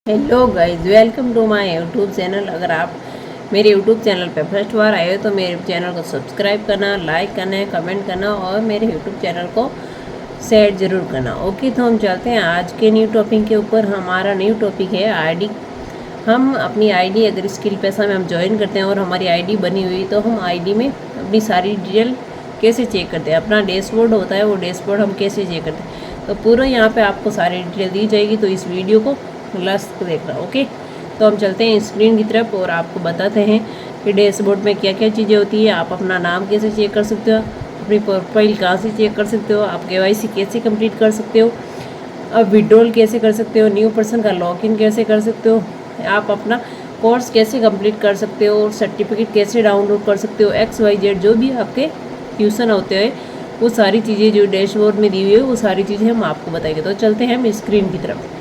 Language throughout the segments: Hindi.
Hello guys, welcome to my YouTube channel. अगर आप मेरे यूट्यूब चैनल पे फर्स्ट बार आए हो तो मेरे चैनल को सब्सक्राइब करना, लाइक करना, कमेंट करना और मेरे यूट्यूब चैनल को शेयर ज़रूर करना। ओके, तो हम चलते हैं आज के न्यू टॉपिक के ऊपर। हमारा न्यू टॉपिक है आईडी। हम अपनी आईडी अगर स्किल पैसा में हम ज्वाइन करते हैं और हमारी आईडी बनी हुई तो हम आईडी में अपनी सारी डिटेल कैसे चेक करते हैं। अपना डैशबोर्ड होता है, वो डैशबोर्ड हम कैसे चेक करते हैं, तो पूरा यहाँ पे आपको सारी डिटेल दी जाएगी। तो इस वीडियो को लास्ट तक देखना। ओके, तो हम चलते हैं स्क्रीन की तरफ और आपको बताते हैं कि डैशबोर्ड में क्या क्या चीज़ें होती है। आप अपना नाम कैसे चेक कर सकते हो, अपनी प्रोफाइल कहाँ से चेक कर सकते हो, आप KYC कैसे कंप्लीट कर सकते हो, आप विड्रॉल कैसे कर सकते हो, न्यू पर्सन का लॉगिन कैसे कर सकते हो, आप अपना कोर्स कैसे कंप्लीट कर सकते हो और सर्टिफिकेट कैसे डाउनलोड कर सकते हो। XYZ जो भी आपके ट्यूशन होते हैं वो सारी चीज़ें जो डैशबोर्ड में दी हुई है वो सारी चीज़ें हम आपको बताएंगे। तो चलते हैं हम स्क्रीन की तरफ।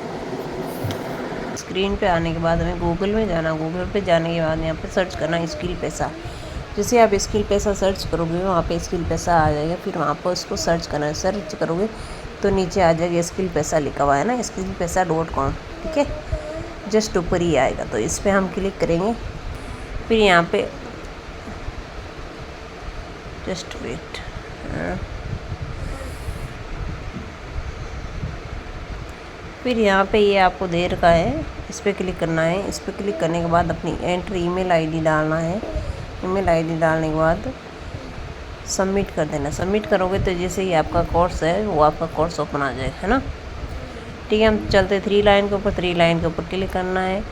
स्क्रीन पे आने के बाद हमें गूगल में जाना। गूगल पे जाने के बाद यहाँ पे सर्च करना स्किल पैसा। जैसे आप स्किल पैसा सर्च करोगे वहाँ पे स्किल पैसा आ जाएगा। फिर वहाँ पर उसको सर्च करना है। सर्च करोगे तो नीचे आ जाएगा स्किल पैसा लिखा हुआ है ना, skillpesa.com। ठीक है, जस्ट ऊपर ही आएगा। तो इस पर हम क्लिक करेंगे। फिर यहाँ पे जस्ट वेट, फिर यहाँ पे ये आपको दे रखा है, इस पर क्लिक करना है। इस पर क्लिक करने के बाद अपनी एंट्री ईमेल आईडी डालना है। ईमेल आईडी डालने के बाद सबमिट कर देना। सबमिट करोगे तो जैसे ही आपका कोर्स है वो आपका कोर्स ओपन आ जाएगा, है ना। ठीक है, हम चलते 3 लाइन के ऊपर। 3 लाइन के ऊपर क्लिक करना है।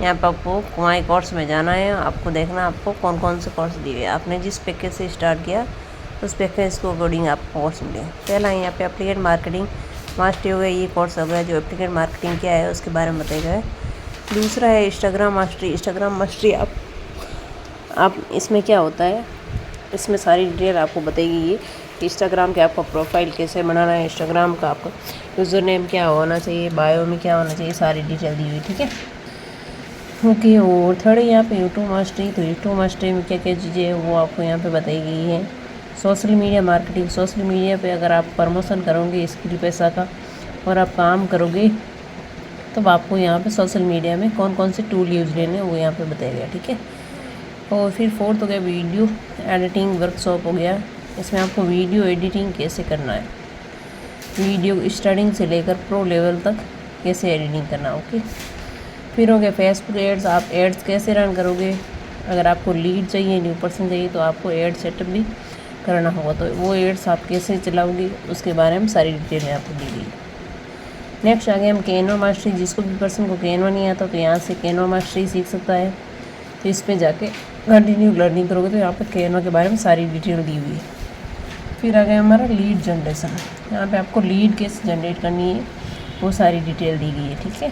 यहाँ पर आपको माई कोर्स में जाना है। आपको देखना आपको कौन कौन से कोर्स दिए हैं। आपने जिस पैकेज से स्टार्ट किया उस पैकेज के अकॉर्डिंग आपको कोर्स मिले। पहला यहाँ पे एप्लीकेट मार्केटिंग मास्टरी हो गया, ये कोर्स हो गया जो एप्लीकेट मार्केटिंग क्या है उसके बारे में बताया है। दूसरा है इंस्टाग्राम मास्टरी। इंस्टाग्राम मास्टरी आप इसमें क्या होता है, इसमें सारी डिटेल आपको बताएगी। ये इंस्टाग्राम के आपका प्रोफाइल कैसे बनाना है, इंस्टाग्राम का आपका यूज़र नेम क्या होना चाहिए, बायो में क्या होना चाहिए, सारी डिटेल दी हुई। ठीक है, ओके। और थर्ड यहाँ पे यूट्यूब मास्टरी। तो यूट्यूब मास्टरी में क्या क्या चीज़ें हैं वो आपको यहाँ पे बताई गई है। Social media marketing. Social media पे अगर आप प्रमोशन करोगे स्किल पैसा का और आप काम करोगे तो आपको यहाँ पे सोशल मीडिया में कौन कौन से टूल यूज़ लेने वो यहाँ पे बताया गया। ठीक है, और फिर फोर्थ हो गया वीडियो एडिटिंग वर्कशॉप हो गया। इसमें आपको वीडियो एडिटिंग कैसे करना है, वीडियो स्टार्टिंग से लेकर प्रो लेवल तक कैसे एडिटिंग करना। ओके, फिर हो गया फेसबुक एड्स। आप एड्स कैसे रन करोगे। अगर आपको लीड चाहिए, न्यू पर्सन चाहिए तो आपको एड सेटअप भी करना होगा। तो वो एड्स आप कैसे चलाओगे उसके बारे में सारी डिटेल आपको दी गई। नेक्स्ट आ गया हम कैनवा मास्टरी। जिसको भी पर्सन को कैनवा नहीं आता तो यहाँ से कैनवा मास्टरी सीख सकता है। तो इस पर जाके कंटिन्यू लर्निंग करोगे तो यहाँ पे कैनवा के बारे में सारी डिटेल दी हुई है। फिर आ गया हमारा लीड जनरेशन। यहाँ पे आपको लीड कैसे जनरेट करनी है वो सारी डिटेल दी गई है। ठीक है,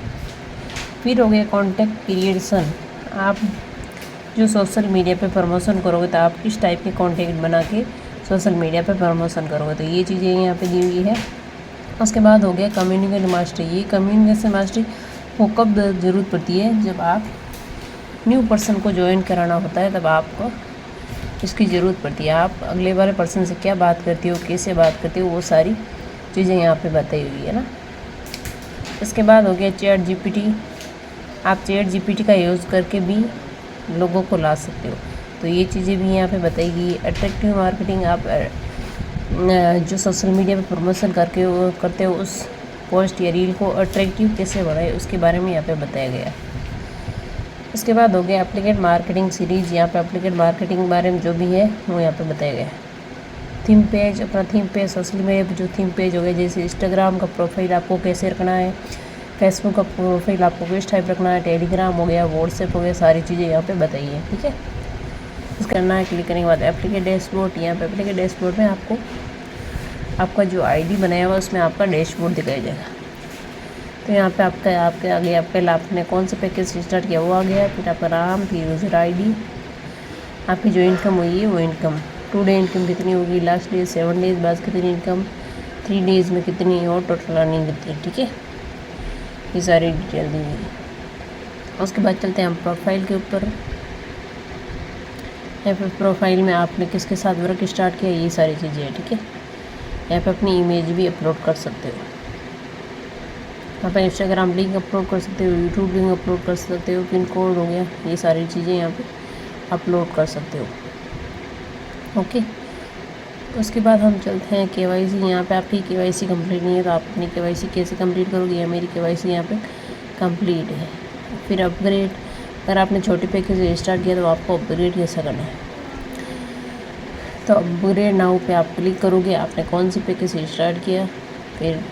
फिर हो गया कॉन्टेक्ट क्रिएशन। आप जो सोशल मीडिया पे प्रमोशन करोगे तो आप किस टाइप के कॉन्टेक्ट बना के सोशल मीडिया पे प्रमोशन करोगे, तो ये चीज़ें यहाँ पे दी हुई है। उसके बाद हो गया कम्युनिकेशन मास्टरी। ये कम्युनिकेशन मास्टरी वो कब ज़रूरत पड़ती है, जब आप न्यू पर्सन को ज्वाइन कराना होता है तब आपको इसकी ज़रूरत पड़ती है। आप अगले वाले पर्सन से क्या बात करती हो, कैसे बात करती हो, वो सारी चीज़ें यहाँ पे बताई हुई है ना। इसके बाद हो गया चैट GPT। आप चैट GPT का यूज़ करके भी लोगों को ला सकते हो, तो ये चीज़ें भी यहाँ पे बताई गई। Attractive marketing. आप जो सोशल मीडिया पे प्रमोशन करके वो करते हो उस पोस्ट या रील को अट्रैक्टिव कैसे बढ़ाए उसके बारे में यहाँ पे बताया गया। इसके बाद हो गया एप्लीकेट मार्केटिंग सीरीज़। यहाँ पे एप्लीकेट मार्केटिंग के बारे में जो भी है वो यहाँ पे बताया गया है। Theme page. अपना थीम पेज सोशल मीडिया पे जो थीम पेज हो गया, जैसे इंस्टाग्राम का प्रोफाइल आपको कैसे रखना है, फेसबुक का प्रोफाइल आपको किस टाइप रखना है, टेलीग्राम हो गया, व्हाट्सएप हो गया, सारी चीज़ें यहाँ पे बताई है। ठीक है, इसका करना है। क्लिक करने के बाद एप्लीकेट डैशबोर्ड। यहाँ पे एप्लीकेट डैशबोर्ड में आपको आपका जो आईडी बनाया हुआ उसमें आपका डैशबोर्ड दिखाया जाएगा। तो यहाँ पे आपके आगे आपने कौन सा पैकेज स्टार्ट किया वो आ गया। फिर आपका नाम, फिर यूज़र ID, आपकी जो इनकम हुई है वो इनकम, टुडे इनकम कितनी होगी, लास्ट डेज 7 डेज बाद कितनी इनकम, 3 डेज़ में कितनी और टोटल अर्निंग कितनी। ठीक है, ये सारी डिटेल दी गई। उसके बाद चलते हैं हम प्रोफाइल के ऊपर। यहाँ पे प्रोफाइल में आपने किसके साथ वर्क स्टार्ट किया ये सारी चीज़ें हैं। ठीक है, यहाँ पे अपनी इमेज भी अपलोड कर सकते हो। यहाँ पे इंस्टाग्राम लिंक अपलोड कर सकते हो, यूट्यूब लिंक अपलोड कर सकते हो, पिन कोड हो गया, ये सारी चीज़ें यहाँ पे अपलोड कर सकते हो। ओके, उसके बाद हम चलते हैं KYC। यहाँ पे आपकी KYC कंप्लीट नहीं है तो आप अपनी KYC कैसे कंप्लीट करोगे? या मेरी KYC यहाँ पे कंप्लीट है। फिर अपग्रेड, अगर आपने छोटे पैकेज स्टार्ट किया तो आपको अपग्रेड कैसा करना है? तो अपग्रेड नाउ पे आप क्लिक करोगे, आपने कौन सी पैकेज स्टार्ट किया, फिर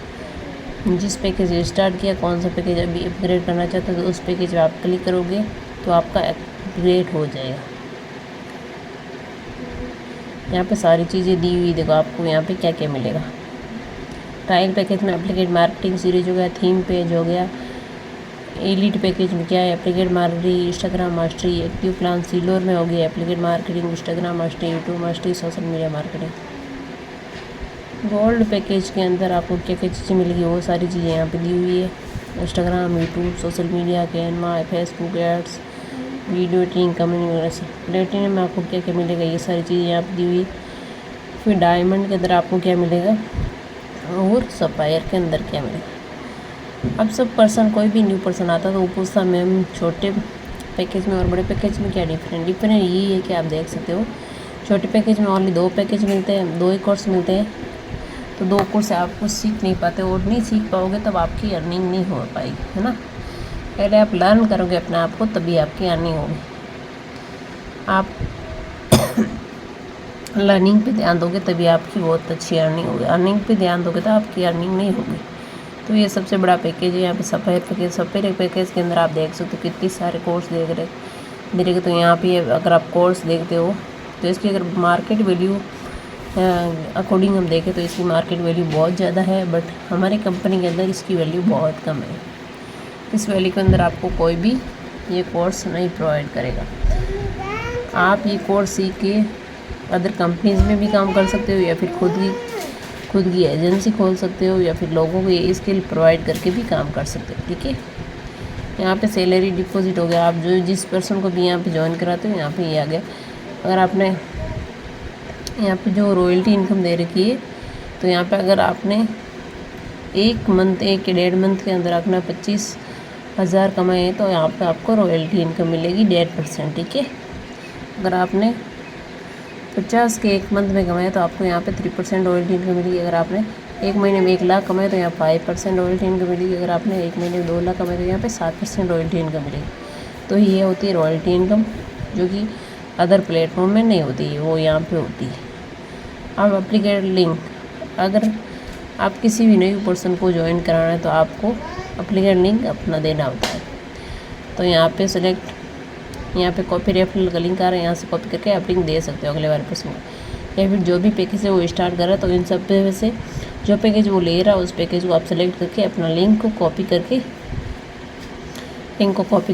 जिस पैकेज स्टार्ट किया कौन सा पैकेज अभी अपग्रेड करना चाहते हो तो उस पैकेज पे आप क्लिक करोगे तो आपका अपग्रेड हो जाएगा। यहाँ पे सारी चीज़ें दी हुई, देखो आपको यहाँ पे क्या क्या मिलेगा। ट्रायल पैकेज में एप्लीकेट मार्केटिंग सीरीज हो गया, थीम पेज हो गया। एलिट पैकेज में क्या है? एप्लीकेट marketing, Instagram mastery, active plan silver में हो गया एप्लीकेट marketing, Instagram mastery, YouTube mastery, social media marketing. Gold package के अंदर आपको क्या क्या चीज़ें मिलेगी वो सारी चीज़ें यहाँ पे दी हुई है। Instagram, YouTube, social media, Canva, Facebook ads, video editing, communication. Platinum में आपको क्या क्या मिलेगा ये सारी चीज़ें यहाँ पे दी हुई है। फिर डायमंड के अंदर आपको क्या मिलेगा और सफायर के अंदर क्या मिलेगा। अब सब पर्सन, कोई भी न्यू पर्सन आता तो वो पूछता मैम छोटे पैकेज में और बड़े पैकेज में क्या डिफरेंट यही है कि आप देख सकते हो छोटे पैकेज में ओनली 2 पैकेज मिलते हैं, 2 ही कोर्स मिलते हैं। तो 2 कोर्स से आप कुछ सीख नहीं पाते और नहीं सीख पाओगे तब आपकी अर्निंग नहीं हो पाएगी, है ना। पहले आप लर्न करोगे अपने आप को तभी आपकी अर्निंग होगी। आप लर्निंग पे ध्यान दोगे तभी आपकी बहुत अच्छी अर्निंग होगी। अर्निंग पे ध्यान दोगे तो आपकी अर्निंग नहीं होगी। तो ये सबसे बड़ा पैकेज है यहाँ पे सफ़ेद पैकेज। सफ़ेद पैकेज के अंदर आप देख सकते हो कितने सारे कोर्स देख तो यहाँ पे अगर आप कोर्स देखते हो तो इसकी अगर मार्केट वैल्यू अकॉर्डिंग हम देखें तो इसकी मार्केट वैल्यू बहुत ज़्यादा है, बट हमारी कंपनी के अंदर इसकी वैल्यू बहुत कम है। इस वैल्यू के अंदर आपको कोई भी ये कोर्स नहीं प्रोवाइड करेगा। आप ये कोर्स सीख के अदर कंपनीज़ में भी काम कर सकते हो या फिर खुद की एजेंसी खोल सकते हो या फिर लोगों को ये स्किल प्रोवाइड करके भी काम कर सकते हो। ठीक है, यहाँ पे सैलरी डिपॉजिट हो गया। आप जो जिस पर्सन को भी यहाँ पे ज्वाइन कराते हो यहाँ पे ये आ गया। अगर आपने यहाँ पे जो रॉयल्टी इनकम दे रखी है तो यहाँ पे अगर आपने 1 या 1.5 मंथ के अंदर आपने 25,000 कमाए हैं तो यहाँ पे आपको रॉयल्टी इनकम मिलेगी 1.5%। ठीक है, अगर आपने 50 के 1 मंथ में कमाए तो आपको यहाँ पे 3% रॉयल्टी इनकम मिलेगी। अगर आपने 1 महीने में 1 लाख कमाए तो यहाँ 5% रॉयल्टी इनकम मिलेगी। अगर आपने 1 महीने में 2 लाख कमाए तो यहाँ पे 7% रॉयल्टी इनकम मिलेगी। तो ये होती है रॉयल्टी इनकम, जो कि अदर प्लेटफॉर्म में नहीं होती है, वो यहाँ पे होती है। अब एप्लीकेट लिंक, अगर आप किसी भी न्यू पर्सन को ज्वाइन कराना है तो आपको एप्लीकेट लिंक अपना देना होता है। तो यहाँ पे सेलेक्ट, यहाँ पे कॉपी रेफरल का लिंक आ रहा है, यहाँ से कॉपी करके आप लिंक दे सकते हो अगले वाले पर्सन को। या फिर जो भी पैकेज है वो स्टार्ट कर रहा है तो इन सब में से जो पैकेज वो ले रहा है उस पैकेज को आप सेलेक्ट करके अपना लिंक को कॉपी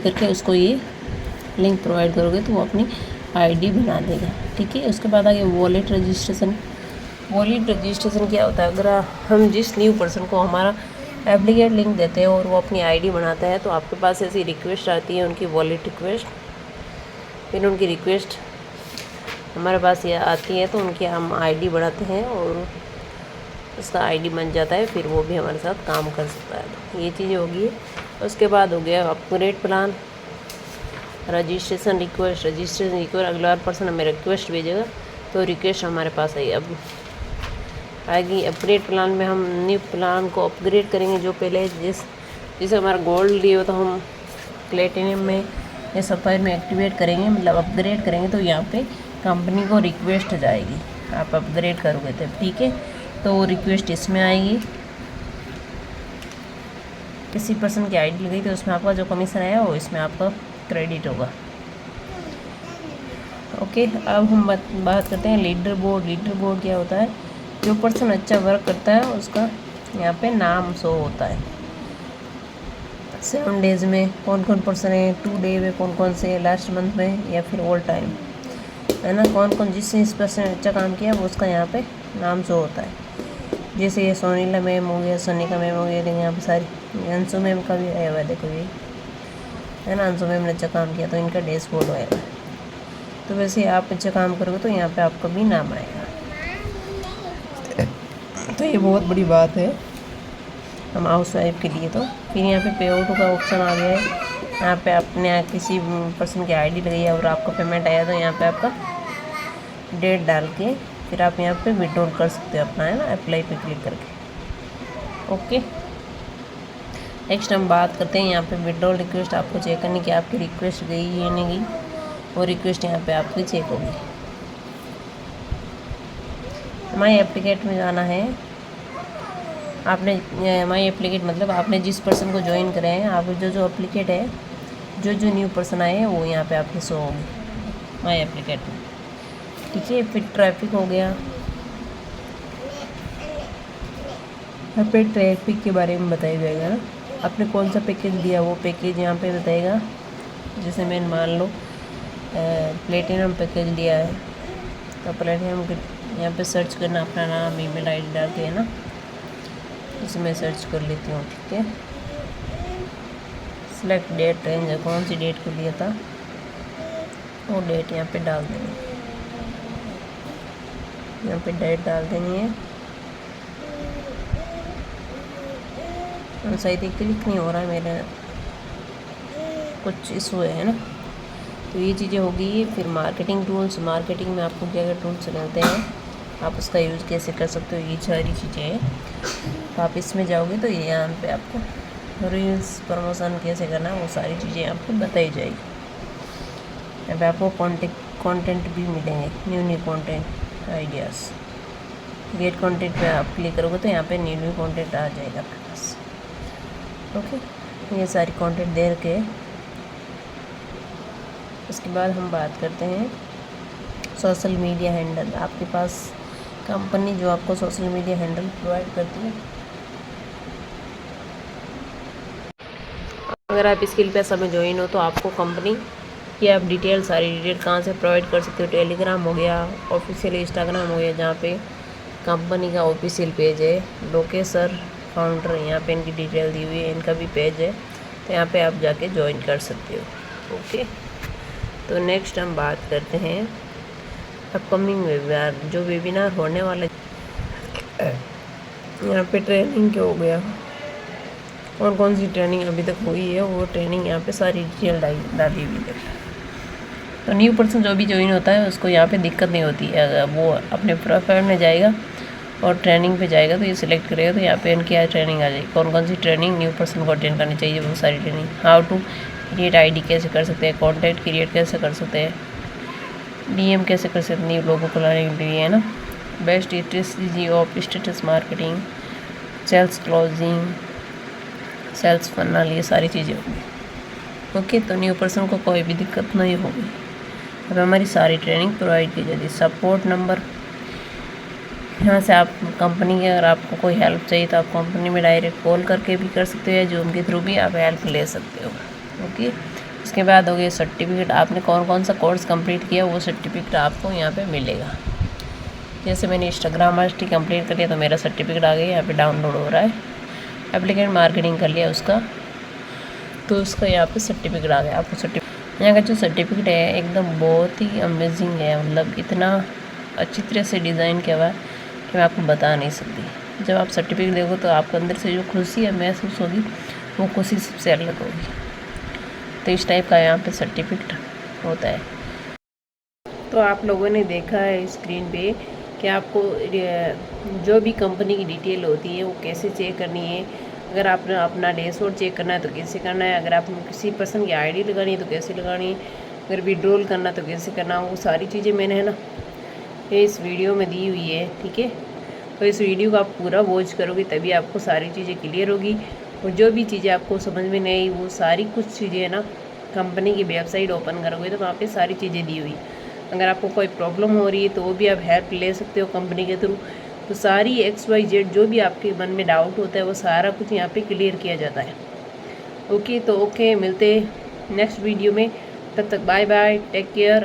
करके उसको ये लिंक प्रोवाइड करोगे तो वो अपनी आईडी बना देगा। ठीक है, उसके बाद आगे वॉलेट रजिस्ट्रेशन। वॉलेट रजिस्ट्रेशन क्या होता है? अगर हम जिस न्यू पर्सन को हमारा एप्लीकेट लिंक देते हैं और वो अपनी आईडी बनाता है तो आपके पास ऐसी रिक्वेस्ट आती है, उनकी वॉलेट रिक्वेस्ट। फिर उनकी रिक्वेस्ट हमारे पास ये आती है तो उनकी हम आईडी बढ़ाते हैं और उसका आईडी बन जाता है, फिर वो भी हमारे साथ काम कर सकता है। ये चीज़ होगी। उसके बाद हो गया अपग्रेड प्लान, रजिस्ट्रेशन रिक्वेस्ट। अगला पर्सन हमें रिक्वेस्ट भेजेगा तो रिक्वेस्ट हमारे पास आई अब आएगी। अपग्रेड प्लान में हम न्यू प्लान को अपग्रेड करेंगे। जो पहले जैसे हमारा गोल्ड लियो तो हम प्लेटिनम में या सफायर में एक्टिवेट करेंगे, मतलब अपग्रेड करेंगे तो यहाँ पे कंपनी को रिक्वेस्ट जाएगी, आप अपग्रेड करोगे तो। ठीक है, तो रिक्वेस्ट इसमें आएगी। किसी पर्सन की आईडी लगाई तो उसमें आपका जो कमीशन आया वो इसमें आपका क्रेडिट होगा। ओके, अब हम बात करते हैं लीडर बोर्ड। लीडर बोर्ड क्या होता है? जो पर्सन अच्छा वर्क करता है उसका यहाँ पे नाम शो होता है। 7 डेज़ में कौन कौन पर्सन है, 2 डे में कौन से, लास्ट मंथ में या फिर ऑल टाइम, है ना। कौन जिसने इस पर्सन ने अच्छा काम किया वो उसका यहाँ पे नाम शो होता है। जैसे ये सोनीला मैम हो गया, सोनिका मैम हो गया, लेकिन यहाँ पे सारी अंशु मैम का भी आया हुआ है, देखो ये है ना। अंशु मैम ने अच्छा काम किया तो इनका डैशबोर्ड आएगा। तो वैसे आप अच्छा काम करोगे तो यहाँ पे आपका भी नाम आएगा। तो ये बहुत बड़ी बात है। हम हाउस वाइफ के लिए। तो फिर यहाँ पे पे आउट का ऑप्शन आ गया है। यहाँ पे आपने किसी पर्सन की आईडी लगाई है और आपका पेमेंट आया तो यहाँ पे आपका डेट डाल के फिर आप यहाँ पे विड्रॉल कर सकते हो अपना, है ना, अप्लाई पे क्लिक करके। ओके, नेक्स्ट हम बात करते हैं यहाँ पे विड्रॉल रिक्वेस्ट आपको चेक करनी कि आपकी रिक्वेस्ट गई या नहीं गई। वो रिक्वेस्ट यहाँ पे आपकी चेक होगी। माई एप्लीकेट में जाना है आपने। माई एप्लीकेट मतलब आपने जिस पर्सन को ज्वाइन करे हैं, आप जो एप्लीकेट है, जो न्यू पर्सन आए हैं वो यहाँ पे आपके शो होंगे माई एप्लीकेट में। ठीक है, फिर ट्रैफिक हो गया। यहाँ पे ट्रैफिक के बारे में बताया जाएगा ना, आपने कौन सा पैकेज दिया वो पैकेज यहाँ पे बताएगा। जैसे मैंने मान लो प्लेटिनम पैकेज लिया है तो प्लेटिनम के यहाँ पे सर्च करना, अपना नाम ईमेल आईडी डाल के, है ना, इसे मैं सर्च कर लेती हूँ। ठीक है, सिलेक्ट डेट रेंज, कौन सी डेट को लिया था वो डेट यहाँ पे डाल देनी, यहाँ पे डेट डाल देनी है। शायद ये क्लिक नहीं हो रहा है मेरे, कुछ इशू है ना। तो ये चीज़ें होगी। फिर मार्केटिंग टूल्स, मार्केटिंग में आपको क्या क्या टूल्स मिलते हैं, आप उसका यूज़ कैसे कर सकते हो, ये सारी चीज़ें हैं। तो आप इसमें जाओगे तो ये यहाँ पे आपको रील्स प्रमोशन कैसे करना है वो सारी चीज़ें आपको बताई जाएगी। यहाँ पे आपको कंटेंट भी मिलेंगे, new content ideas. Get content पे आप क्लिक करोगे तो यहाँ पे न्यू कंटेंट आ जाएगा आपके पास। ओके, ये सारी कंटेंट दे रखे। उसके बाद हम बात करते हैं सोशल मीडिया हैंडल। आपके पास कंपनी जो आपको सोशल मीडिया हैंडल प्रोवाइड करती है। अगर आप स्किल पैसा में ज्वाइन हो तो आपको कंपनी की आप डिटेल, सारी डिटेल कहाँ से प्रोवाइड कर सकते हो। टेलीग्राम हो गया, ऑफिशियल इंस्टाग्राम हो गया, जहाँ पे कंपनी का ऑफिशियल पेज है, लोकेसर फाउंडर, यहाँ पे इनकी डिटेल दी हुई है, इनका भी पेज है, तो यहाँ पे आप जाके ज्वाइन कर सकते हो। ओके, तो नेक्स्ट हम बात करते हैं अपकमिंग वेबिनार, जो वेबिनार होने वाला। यहाँ पे ट्रेनिंग क्या हो गया, कौन कौन सी ट्रेनिंग अभी तक हुई है वो ट्रेनिंग यहाँ पे सारी डिटेल डाली हुई है। तो न्यू पर्सन जो भी ज्वाइन होता है उसको यहाँ पे दिक्कत नहीं होती है। अगर वो अपने प्रोफाइल में जाएगा और ट्रेनिंग पे जाएगा तो ये सिलेक्ट करेगा तो यहाँ पे इनकी ट्रेनिंग आ जाएगी, कौन कौन सी ट्रेनिंग न्यू पर्सन को अटेंड करनी चाहिए वो सारी training. How to create ID कैसे कर सकते हैं, कंटेंट क्रिएट कैसे कर सकते हैं, डीएम कैसे कर सकते हैं न्यू लोगों को लाने के लिए, है ना, best strategy of status marketing, sales closing, sales funnel, ये सारी चीज़ें होंगी। ओके, तो न्यू पर्सन को कोई भी दिक्कत नहीं होगी। अब हमारी सारी ट्रेनिंग प्रोवाइड की जाती है। सपोर्ट नंबर, यहाँ से आप कंपनी के, अगर आपको कोई हेल्प चाहिए तो आप कंपनी में डायरेक्ट कॉल करके भी कर सकते हो या जूम के थ्रू भी आप हेल्प ले सकते हो। ओके, उसके बाद हो गया सर्टिफिकेट, आपने कौन कौन सा कोर्स कंप्लीट किया वो सर्टिफिकेट आपको यहाँ पे मिलेगा। जैसे मैंने इंस्टाग्राम मास्टरी कंप्लीट कर लिया तो मेरा सर्टिफिकेट आ गया, यहाँ पे डाउनलोड हो रहा है। एप्लीकेंट मार्केटिंग कर लिया उसका, तो उसका यहाँ पे सर्टिफिकेट आ गया। आपको सर्टिफिकेट, यहाँ का जो सर्टिफिकेट है एकदम बहुत ही अमेजिंग है, मतलब इतना अच्छी तरह से डिज़ाइन किया हुआ है कि मैं आपको बता नहीं सकती। जब आप सर्टिफिकेट देखो तो आपको अंदर से जो खुशी है महसूस होगी वो खुशी सबसे अलग होगी। तो इस टाइप का यहाँ पे सर्टिफिकेट होता है। तो आप लोगों ने देखा है स्क्रीन पे कि आपको जो भी कंपनी की डिटेल होती है वो कैसे चेक करनी है। अगर आपने अपना डैशबोर्ड चेक करना है तो कैसे करना है, अगर आपने किसी पर्सन की आईडी लगानी है तो कैसे लगानी है, अगर विड्रॉल करना तो कैसे करना, वो सारी चीज़ें मैंने, है ना, ये इस वीडियो में दी हुई है। ठीक है, तो इस वीडियो को आप पूरा वॉच करोगे तभी आपको सारी चीज़ें क्लियर होगी। और जो भी चीज़ें आपको समझ में नहीं आई वो सारी कुछ चीज़ें, है ना, कंपनी की वेबसाइट ओपन करोगे तो वहाँ पे सारी चीज़ें दी हुई। अगर आपको कोई प्रॉब्लम हो रही है तो वो भी आप हेल्प ले सकते हो कंपनी के थ्रू। तो सारी XYZ जो भी आपके मन में डाउट होता है वो सारा कुछ यहाँ पे क्लियर किया जाता है। ओके, तो ओके, मिलते हैं नेक्स्ट वीडियो में, तब तक बाय बाय, टेक केयर।